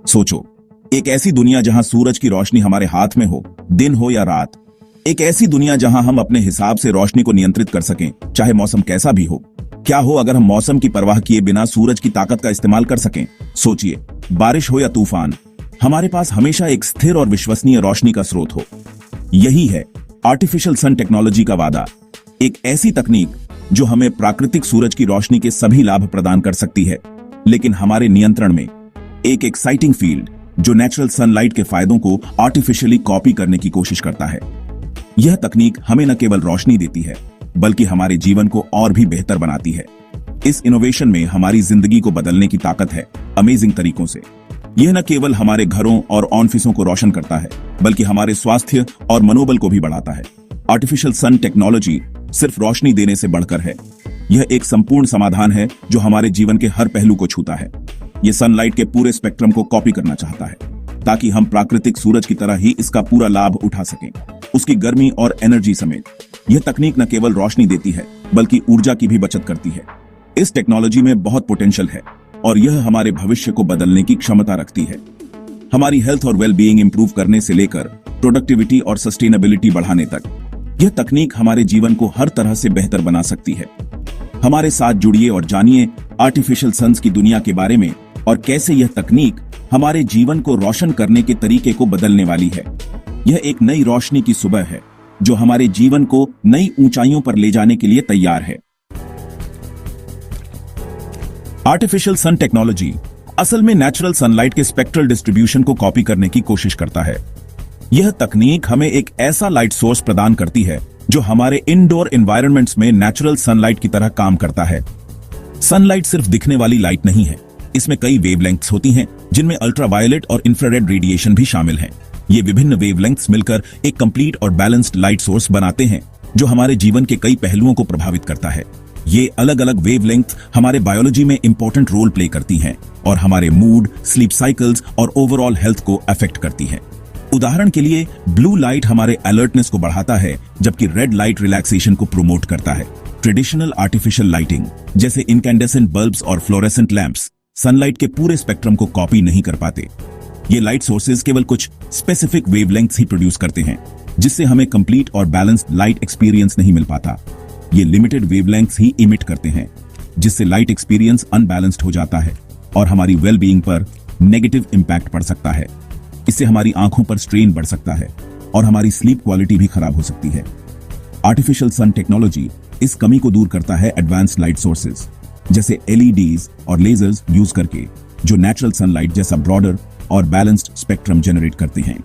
सोचो, एक ऐसी दुनिया जहां सूरज की रोशनी हमारे हाथ में हो, दिन हो या रात। एक ऐसी दुनिया जहां हम अपने हिसाब से रोशनी को नियंत्रित कर सकें, चाहे मौसम कैसा भी हो। क्या हो अगर हम मौसम की परवाह किए बिना सूरज की ताकत का इस्तेमाल कर सकें? सोचिए, बारिश हो या तूफान, हमारे पास हमेशा एक स्थिर और विश्वसनीय रोशनी का स्रोत हो। यही है आर्टिफिशियल सन टेक्नोलॉजी का वादा, एक ऐसी तकनीक जो हमें प्राकृतिक सूरज की रोशनी के सभी लाभ प्रदान कर सकती है, लेकिन हमारे नियंत्रण में। एक एक्साइटिंग फील्ड जो नेचुरल सनलाइट के फायदों को आर्टिफिशियली कॉपी करने की कोशिश करता है। यह तकनीक हमें न केवल रोशनी देती है, बल्कि हमारे जीवन को और भी बेहतर बनाती है। इस इनोवेशन में हमारी जिंदगी को बदलने की ताकत है, अमेजिंग तरीकों से। यह न केवल हमारे घरों और ऑफिसों को रोशन करता है, बल्कि हमारे स्वास्थ्य और मनोबल को भी बढ़ाता है। आर्टिफिशियल सन टेक्नोलॉजी सिर्फ रोशनी देने से बढ़कर है। यह एक संपूर्ण समाधान है जो हमारे जीवन के हर पहलू को छूता है। यह सनलाइट के पूरे स्पेक्ट्रम को कॉपी करना चाहता है, ताकि हम प्राकृतिक सूरज की तरह ही इसका पूरा लाभ उठा सकें, उसकी गर्मी और एनर्जी समेत। यह तकनीक न केवल रोशनी देती है, बल्कि ऊर्जा की भी बचत करती है। इस टेक्नोलॉजी में बहुत पोटेंशियल है और यह हमारे भविष्य को बदलने की क्षमता रखती है। हमारी हेल्थ और वेलबीइंग इंप्रूव करने से लेकर प्रोडक्टिविटी और सस्टेनेबिलिटी बढ़ाने तक, यह तकनीक हमारे जीवन को हर तरह से बेहतर बना सकती है। हमारे साथ जुड़िए और जानिए आर्टिफिशियल सन्स की दुनिया के बारे में और कैसे यह तकनीक हमारे जीवन को रोशन करने के तरीके को बदलने वाली है। यह एक नई रोशनी की सुबह है जो हमारे जीवन को नई ऊंचाइयों पर ले जाने के लिए तैयार है। आर्टिफिशियल सन टेक्नोलॉजी असल में नेचुरल सनलाइट के स्पेक्ट्रल डिस्ट्रीब्यूशन को कॉपी करने की कोशिश करता है। यह तकनीक हमें एक ऐसा लाइट सोर्स प्रदान करती है जो हमारे इंडोर एनवायरनमेंट्स में नेचुरल सनलाइट की तरह काम करता है। सनलाइट सिर्फ दिखने वाली लाइट नहीं है, इसमें कई वेवलेंथ्स होती हैं, जिनमें अल्ट्रावायलेट और इंफ्रारेड रेडिएशन भी शामिल हैं। ये विभिन्न वेवलेंथ्स मिलकर एक कंप्लीट और बैलेंस्ड लाइट सोर्स बनाते हैं जो हमारे जीवन के कई पहलुओं को प्रभावित करता है। ये अलग अलग वेवलेंथ हमारे बायोलॉजी में इंपॉर्टेंट रोल प्ले करती हैं और हमारे मूड, स्लीप साइकिल्स और ओवरऑल हेल्थ को अफेक्ट करती हैं। उदाहरण के लिए ब्लू लाइट हमारे अलर्टनेस को बढ़ाता है, जबकि रेड लाइट रिलैक्सेशन को प्रमोट करता है। ट्रेडिशनल आर्टिफिशियल लाइटिंग जैसे इनकैंडेसेंट बल्ब्स और फ्लोरेसेंट लैंप्स सनलाइट के पूरे स्पेक्ट्रम को कॉपी नहीं कर पाते। ये लाइट सोर्सेज केवल कुछ स्पेसिफिक वेवलेंथ्स ही प्रोड्यूस करते हैं, जिससे हमें कंप्लीट और बैलेंस्ड लाइट एक्सपीरियंस नहीं मिल पाता। ये लिमिटेड वेवलेंथ्स ही इमिट करते हैं, जिससे लाइट एक्सपीरियंस अनबैलेंस्ड हो जाता है और हमारी वेलबीइंग पर नेगेटिव इंपैक्ट पड़ सकता है। इससे हमारी आंखों पर स्ट्रेन बढ़ सकता है और हमारी स्लीप क्वालिटी भी खराब हो सकती है। आर्टिफिशियल सन टेक्नोलॉजी इस कमी को दूर करता है एडवांस्ड लाइट सोर्सेज जैसे एलईडीज और लेजर्स यूज करके, जो नेचुरल सनलाइट जैसा ब्रॉडर और बैलेंस्ड स्पेक्ट्रम जनरेट करते हैं।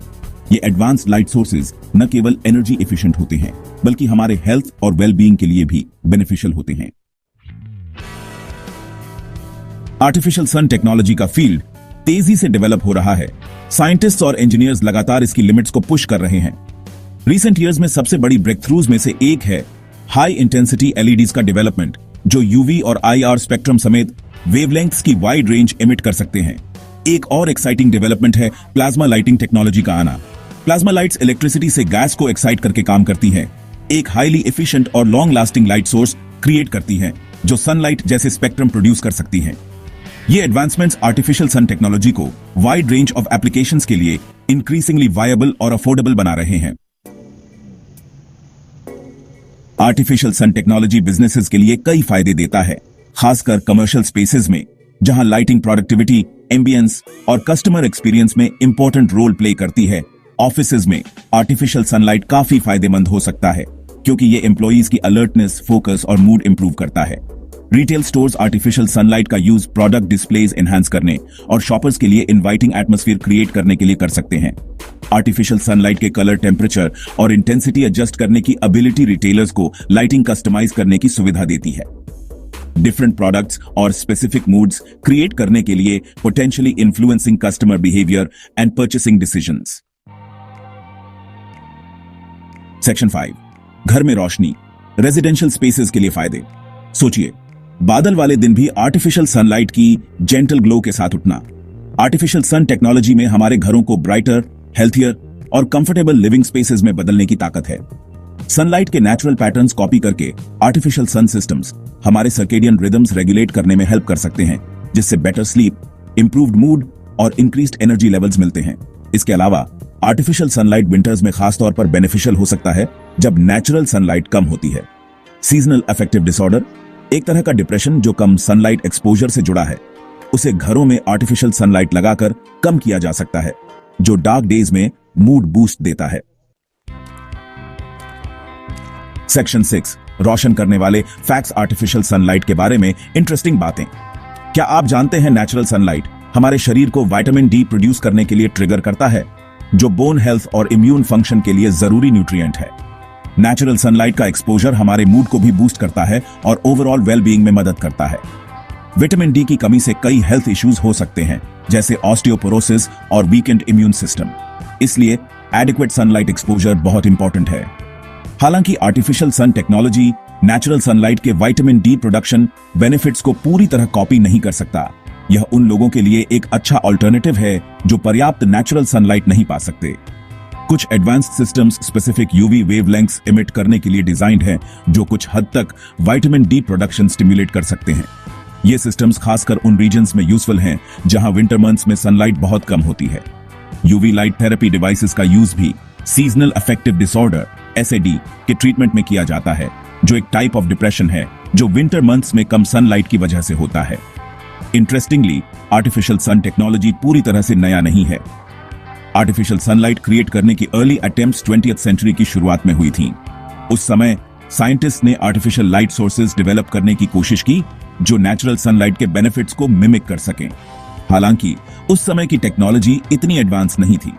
ये एडवांस्ड लाइट सोर्सेज न केवल एनर्जी एफिशिएंट होते हैं, बल्कि हमारे हेल्थ और वेलबीइंग के लिए भी बेनिफिशियल होते हैं। आर्टिफिशियल सन टेक्नोलॉजी का फील्ड तेजी से डेवलप हो रहा है। साइंटिस्ट्स और इंजीनियर्स लगातार इसकी लिमिट्स को पुश कर रहे हैं। रीसेंट ईयर्स में सबसे बड़ी ब्रेकथ्रूज में से एक है हाई इंटेंसिटी एलईडीज का डेवलपमेंट, जो यूवी और आईआर स्पेक्ट्रम समेत वेवलेंथ्स की वाइड रेंज एमिट कर सकते हैं। एक और एक्साइटिंग डेवलपमेंट है प्लाज्मा लाइटिंग टेक्नोलॉजी का आना। प्लाज्मा लाइट्स इलेक्ट्रिसिटी से गैस को एक्साइट करके काम करती हैं, एक हाईली एफिशिएंट और long lasting light source create करती हैं, जो सनलाइट जैसे स्पेक्ट्रम प्रोड्यूस कर सकती हैं। ये एडवांसमेंट्स आर्टिफिशियल सन टेक्नोलॉजी को वाइड रेंज ऑफ एप्लीकेशंस के लिए इंक्रीजिंगली वायबल और अफोर्डेबल बना रहे हैं। आर्टिफिशियल सन टेक्नोलॉजी बिजनेसेस के लिए कई फायदे देता है, खासकर कमर्शियल स्पेसेस में, जहां लाइटिंग प्रोडक्टिविटी, एम्बियंस और कस्टमर एक्सपीरियंस में इंपॉर्टेंट रोल प्ले करती है। ऑफिसेज में आर्टिफिशियल सनलाइट काफी फायदेमंद हो सकता है, क्योंकि ये एम्प्लॉइज की अलर्टनेस, फोकस और मूड इंप्रूव करता है। रिटेल स्टोर्स आर्टिफिशियल सनलाइट का यूज प्रोडक्ट डिस्प्लेज एनहांस करने और शॉपर्स के लिए इनवाइटिंग एटमॉस्फेयर क्रिएट करने के लिए कर सकते हैं। आर्टिफिशियल सनलाइट के कलर, टेम्परेचर और इंटेंसिटी एडजस्ट करने की एबिलिटी रिटेलर्स को लाइटिंग कस्टमाइज करने की सुविधा देती है। डिफरेंट प्रोडक्ट्स और स्पेसिफिक मूड्स क्रिएट करने के लिए, potentially influencing customer behaviour and purchasing decisions. Section 5, घर में रोशनी, रेजिडेंशियल स्पेसेस के लिए फायदे। सोचिए, बादल वाले दिन भी आर्टिफिशियल सनलाइट की जेंटल ग्लो के साथ उठना। आर्टिफिशियल सन टेक्नोलॉजी में हमारे घरों को ब्राइटर, हेल्थियर और कंफर्टेबल लिविंग स्पेसेस में बदलने की ताकत है। सनलाइट के नेचुरल पैटर्न्स कॉपी करके आर्टिफिशियल सन सिस्टम्स हमारे सर्केडियन रिदम्स रेगुलेट करने में हेल्प कर सकते हैं, जिससे बेटर स्लीप, इंप्रूव्ड मूड और इंक्रीज्ड एनर्जी लेवल्स मिलते हैं। इसके अलावा आर्टिफिशियल सनलाइट विंटर्स में खास तौर पर बेनिफिशियल हो सकता है जब नेचुरल सनलाइट कम होती है। सीजनल अफेक्टिव डिसऑर्डर, एक तरह का डिप्रेशन जो कम सनलाइट एक्सपोजर से जुड़ा है, उसे घरों में आर्टिफिशियल सनलाइट लगाकर कम किया जा सकता है, जो डार्क डेज में मूड बूस्ट देता है। सेक्शन 6, रोशन करने वाले फैक्ट्स आर्टिफिशियल सनलाइट के बारे में इंटरेस्टिंग बातें। क्या आप जानते हैं नेचुरल सनलाइट हमारे शरीर को विटामिन डी प्रोड्यूस करने के लिए ट्रिगर करता है, जो बोन हेल्थ और इम्यून फंक्शन के लिए जरूरी न्यूट्रिएंट है। नेचुरल सनलाइट का एक्सपोजर हमारे मूड को भी बूस्ट करता है और ओवरऑल वेलबीइंग में मदद करता है। विटामिन डी की कमी से कई हेल्थ इश्यूज हो सकते हैं, जैसे ऑस्टियोपोरोसिस और वीकेंड इम्यून सिस्टम। इसलिए एडिक्वेट सनलाइट एक्सपोजर बहुत इंपॉर्टेंट है। हालांकि artificial sun technology natural sunlight के विटामिन डी प्रोडक्शन बेनिफिट्स को पूरी तरह कॉपी नहीं कर सकता। यह उन लोगों के लिए एक अच्छा अल्टरनेटिव है जो पर्याप्त नेचुरल सनलाइट नहीं पा सकते। कुछ advanced systems specific UV wavelengths emit करने के लिए डिजाइंड हैं, जो कुछ हद तक विटामिन डी प्रोडक्शन स्टिमुलेट कर सकते हैं। ये सिस्टम्स खासकर उन रीजन्स में यूजफुल हैं जहां विंटर मंथ्स में सनलाइट बहुत कम होती है। यूवी लाइट थेरेपी डिवाइसेस का यूज भी सीजनल अफेक्टिव डिसऑर्डर (SAD) के ट्रीटमेंट में किया जाता है, जो एक टाइप ऑफ डिप्रेशन है जो विंटर मंथ्स में कम सनलाइट की वजह से होता है। इंटरेस्टिंगली, आर्टिफिशियल सन टेक्नोलॉजी पूरी तरह से नया नहीं है। आर्टिफिशियल सनलाइट क्रिएट करने की अर्ली अटेम्प्ट्स 20th सेंचुरी की शुरुआत में हुई थीं। उस समय साइंटिस्ट ने आर्टिफिशियल लाइट सोर्सेज डेवलप करने की कोशिश की जो नेचुरल सनलाइट के बेनिफिट्स को मिमिक कर सकें। हालांकि उस समय की टेक्नोलॉजी इतनी एडवांस नहीं थी,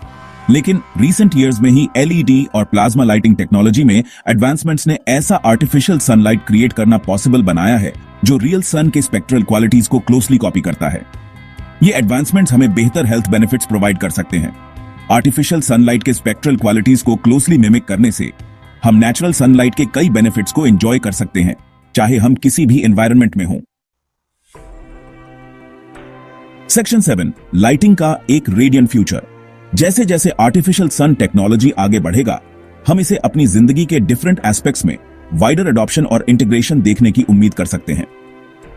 लेकिन रीसेंट ईयर्स में ही LED और प्लाज्मा लाइटिंग टेक्नोलॉजी में एडवांसमेंट्स ने ऐसा आर्टिफिशियल सनलाइट क्रिएट करना पॉसिबल बनाया है जो रियल सन के स्पेक्ट्रल क्वालिटीज को क्लोजली कॉपी करता है। ये एडवांसमेंट्स हमें बेहतर हेल्थ बेनिफिट्स प्रोवाइड कर सकते हैं। आर्टिफिशियल सनलाइट के स्पेक्ट्रल क्वालिटीज को क्लोजली मिमिक करने से हम नेचुरल सनलाइट के कई बेनिफिट्स को एंजॉय कर सकते हैं, चाहे हम किसी भी एनवायरनमेंट में हों। सेक्शन 7, लाइटिंग का एक रेडियंट फ्यूचर। जैसे जैसे आर्टिफिशियल सन टेक्नोलॉजी आगे बढ़ेगा, हम इसे अपनी जिंदगी के डिफरेंट एस्पेक्ट्स में वाइडर अडॉप्शन और इंटीग्रेशन देखने की उम्मीद कर सकते हैं।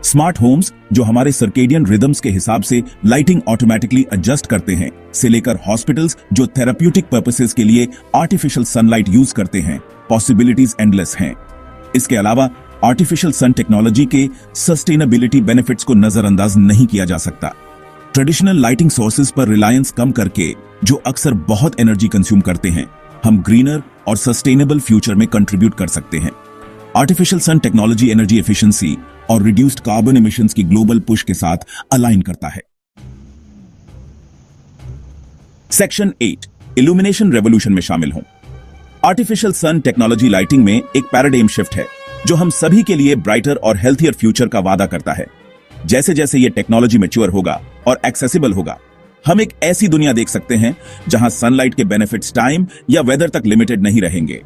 स्मार्ट होम्स जो हमारे सर्केडियन रिदम्स के हिसाब से लाइटिंग ऑटोमेटिकली एडजस्ट करते हैं, से लेकर हॉस्पिटल्स जो थेराप्यूटिक पर्पसेस के लिए आर्टिफिशियल सनलाइट यूज करते हैं, पॉसिबिलिटीज एंडलेस हैं। इसके अलावा आर्टिफिशियल सन टेक्नोलॉजी के सस्टेनेबिलिटी बेनिफिट्स को नजरअंदाज नहीं किया जा सकता। ट्रेडिशनल लाइटिंग सोर्सेज पर रिलायंस कम करके, जो अक्सर बहुत एनर्जी कंज्यूम करते हैं, हम ग्रीनर और सस्टेनेबल फ्यूचर में कंट्रीब्यूट कर सकते हैं। Artificial sun technology energy efficiency और रिड्यूस्ड कार्बन एमिशंस की ग्लोबल पुश के साथ अलाइन करता है। सेक्शन 8, इल्यूमिनेशन रेवोल्यूशन में शामिल हों। आर्टिफिशियल सन टेक्नोलॉजी लाइटिंग में एक पैराडाइम शिफ्ट है जो हम सभी के लिए ब्राइटर और हेल्थियर फ्यूचर का वादा करता है। जैसे जैसे ये टेक्नोलॉजी मैच्योर होगा और एक्सेसिबल होगा, हम एक ऐसी दुनिया देख सकते हैं जहां सनलाइट के बेनिफिट्स टाइम या वेदर तक लिमिटेड नहीं रहेंगे।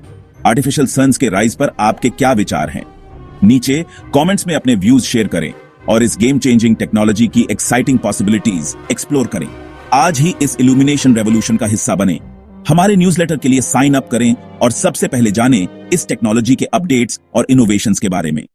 आर्टिफिशियल सन्स के राइज पर आपके क्या विचार हैं? नीचे कमेंट्स में अपने व्यूज शेयर करें और इस गेम चेंजिंग टेक्नोलॉजी की एक्साइटिंग पॉसिबिलिटीज एक्सप्लोर करें। आज ही इस इल्यूमिनेशन रेवोल्यूशन का हिस्सा बने। हमारे न्यूज़लेटर के लिए साइन अप करें और सबसे पहले जानें इस टेक्नोलॉजी के अपडेट्स और इनोवेशंस के बारे में।